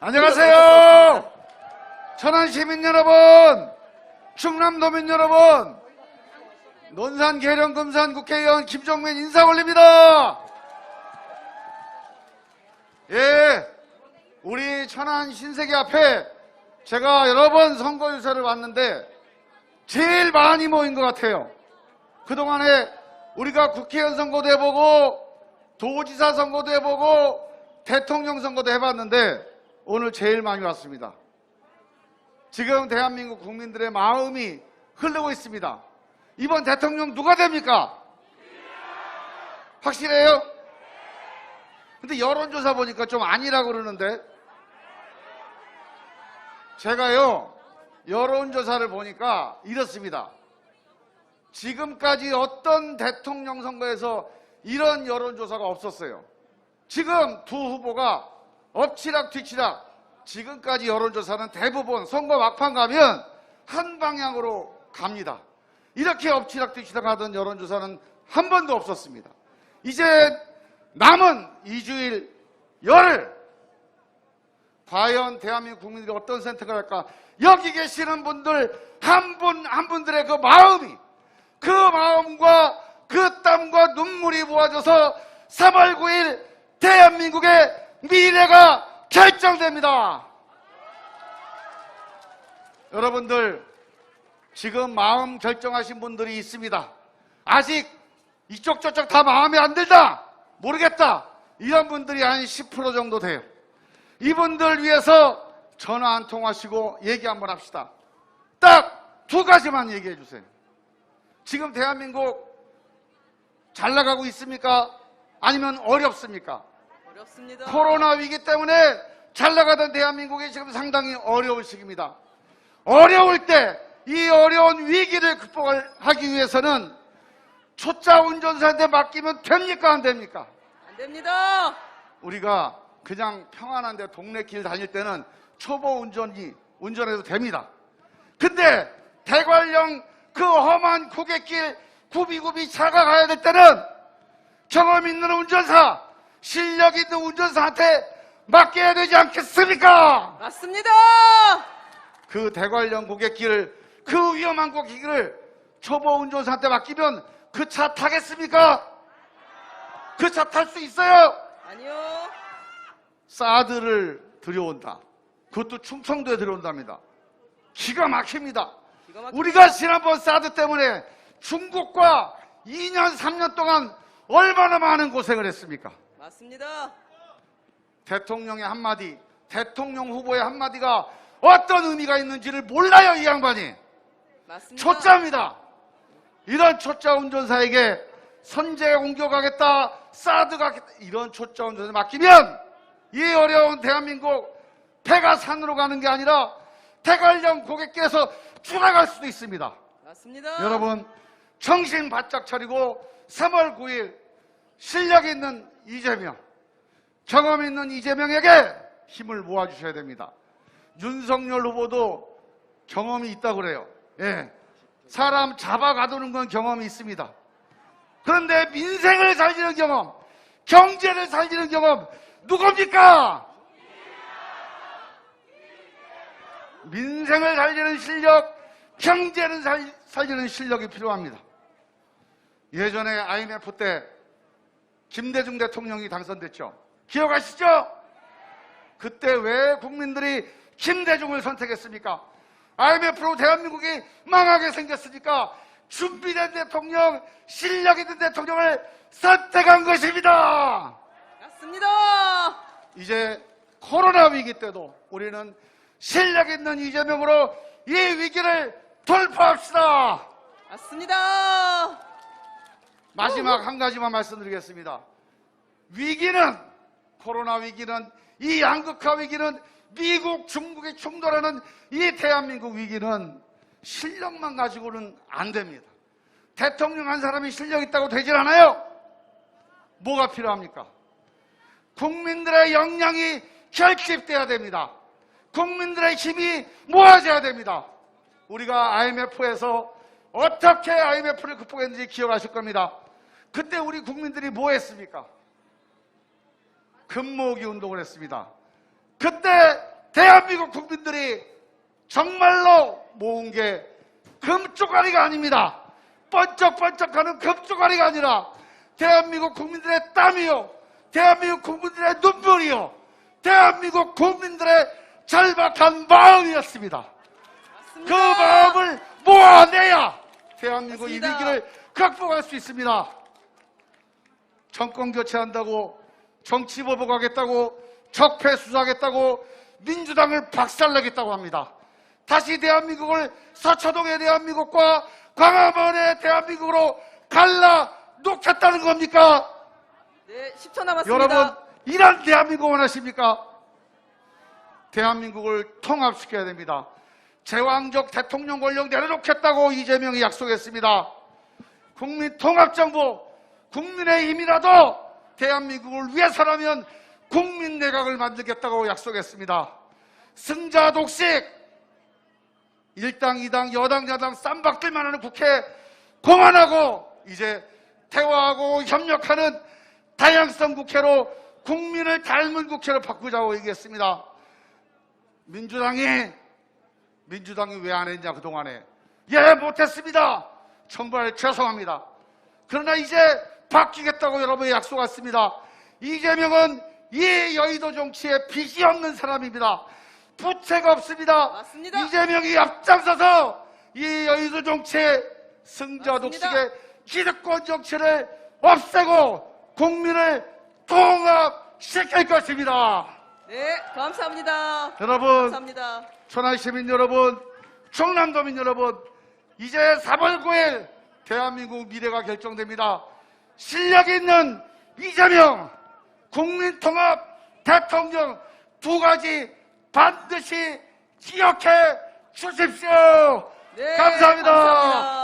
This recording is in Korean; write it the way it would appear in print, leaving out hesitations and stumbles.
안녕하세요. 천안 시민 여러분, 충남도민 여러분, 논산 계령 금산 국회의원 김종민 인사 올립니다. 예, 우리 천안 신세계 앞에 제가 여러 번 선거유세를 왔는데 제일 많이 모인 것 같아요. 그동안에 우리가 국회의원 선거도 해보고 도지사 선거도 해보고 대통령 선거도 해봤는데 오늘 제일 많이 왔습니다. 지금 대한민국 국민들의 마음이 흐르고 있습니다. 이번 대통령 누가 됩니까? 확실해요? 근데 여론조사 보니까 좀 아니라고 그러는데 제가요 여론조사를 보니까 이렇습니다. 지금까지 어떤 대통령 선거에서 이런 여론조사가 없었어요. 지금 두 후보가 엎치락 뒤치락, 지금까지 여론조사는 대부분 선거 막판 가면 한 방향으로 갑니다. 이렇게 엎치락 뒤치락 하던 여론조사는 한 번도 없었습니다. 이제 남은 2주일 열흘, 과연 대한민국 국민들이 어떤 선택을 할까? 여기 계시는 분들 한 분 한 분들의 그 마음이, 그 마음과 그 땀과 눈물이 모아져서 3월 9일 대한민국의 미래가 결정됩니다. 여러분들 지금 마음 결정하신 분들이 있습니다. 아직 이쪽 저쪽 다 마음에 안 들다, 모르겠다, 이런 분들이 한 10% 정도 돼요. 이분들 위해서 전화 한 통 하시고 얘기 한번 합시다. 딱 두 가지만 얘기해 주세요. 지금 대한민국 잘 나가고 있습니까? 아니면 어렵습니까? 어렵습니다. 코로나 위기 때문에 잘 나가던 대한민국이 지금 상당히 어려운 시기입니다. 어려울 때 이 어려운 위기를 극복하기 위해서는 초짜 운전사한테 맡기면 됩니까? 안 됩니까? 안 됩니다. 우리가 그냥 평안한데 동네 길 다닐 때는 초보 운전해도 됩니다. 근데 대관령 그 험한 고갯길 굽이굽이 차가 가야 될 때는 경험 있는 운전사, 실력 있는 운전사한테 맡겨야 되지 않겠습니까? 맞습니다. 그 대관령 고갯길을, 그 위험한 고갯길을 초보 운전사한테 맡기면 그 차 타겠습니까? 그 차 탈 수 있어요? 아니요. 사드를 들여온다. 그것도 충청도에 들여온답니다. 기가 막힙니다. 기가 막힙니다. 우리가 지난번 사드 때문에 중국과 2년, 3년 동안 얼마나 많은 고생을 했습니까? 맞습니다. 대통령의 한마디, 대통령 후보의 한마디가 어떤 의미가 있는지를 몰라요, 이 양반이. 맞습니다. 초짜입니다. 이런 초짜 운전사에게 선제 공격하겠다, 사드 가겠다, 이런 초짜 운전사 맡기면 이 어려운 대한민국 배가 산으로 가는 게 아니라 대관령 고갯길에서 추락할 수도 있습니다. 맞습니다. 여러분 정신 바짝 차리고 3월 9일 실력 있는 이재명, 경험 있는 이재명에게 힘을 모아주셔야 됩니다. 윤석열 후보도 경험이 있다고 그래요. 예, 사람 잡아가두는 건 경험이 있습니다. 그런데 민생을 살리는 경험, 경제를 살리는 경험 누굽니까? 민생을 살리는 실력, 경제를 살리는 실력이 필요합니다. 예전에 IMF 때 김대중 대통령이 당선됐죠. 기억하시죠? 그때 왜 국민들이 김대중을 선택했습니까? IMF로 대한민국이 망하게 생겼으니까 준비된 대통령, 실력 있는 대통령을 선택한 것입니다. 맞습니다. 이제 코로나 위기 때도 우리는 실력 있는 이재명으로 이 위기를 돌파합시다. 맞습니다. 마지막 한 가지만 말씀드리겠습니다. 위기는, 코로나 위기는, 이 양극화 위기는, 미국, 중국이 충돌하는 이 대한민국 위기는 실력만 가지고는 안 됩니다. 대통령 한 사람이 실력 있다고 되질 않아요. 뭐가 필요합니까? 국민들의 역량이 결집돼야 됩니다. 국민들의 힘이 모아져야 됩니다. 우리가 IMF에서 어떻게 IMF를 극복했는지 기억하실 겁니다. 그때 우리 국민들이 뭐 했습니까? 금모으기 운동을 했습니다. 그때 대한민국 국민들이 정말로 모은 게 금쪽아리가 아닙니다. 번쩍번쩍하는 금쪽아리가 아니라 대한민국 국민들의 땀이요, 대한민국 국민들의 눈물이요, 대한민국 국민들의 절박한 마음이었습니다. 그 마음을 모아내야 대한민국 이 맞습니다. 위기를 극복할 수 있습니다. 정권 교체한다고, 정치 보복하겠다고, 적폐 수사하겠다고, 민주당을 박살내겠다고 합니다. 다시 대한민국을 서초동의 대한민국과 광화문의 대한민국으로 갈라 놓겠다는 겁니까? 네, 10초 남았습니다. 여러분, 이런 대한민국 원하십니까? 대한민국을 통합시켜야 됩니다. 제왕적 대통령 권력 내려놓겠다고 이재명이 약속했습니다. 국민 통합정부, 국민의힘이라도 대한민국을 위해서라면 국민 내각을 만들겠다고 약속했습니다. 승자 독식, 일당, 이당, 여당, 야당 쌈박들만 하는 국회 그만하고 이제 대화하고 협력하는 다양성 국회로, 국민을 닮은 국회로 바꾸자고 얘기했습니다. 민주당이 왜 안 했냐 그동안에. 예, 못했습니다. 정말 죄송합니다. 그러나 이제 바뀌겠다고 여러분이 약속했습니다. 이재명은 이 여의도 정치에 빚이 없는 사람입니다. 부채가 없습니다. 맞습니다. 이재명이 앞장서서 이 여의도 정치의 승자 맞습니다. 독식의 기득권 정치를 없애고 국민을 통합시킬 것입니다. 네, 감사합니다. 여러분, 감사합니다. 천안 시민 여러분, 충남도민 여러분, 이제 3월 9일 대한민국 미래가 결정됩니다. 실력 있는 이재명 국민통합 대통령 두 가지 반드시 기억해 주십시오. 네, 감사합니다. 감사합니다.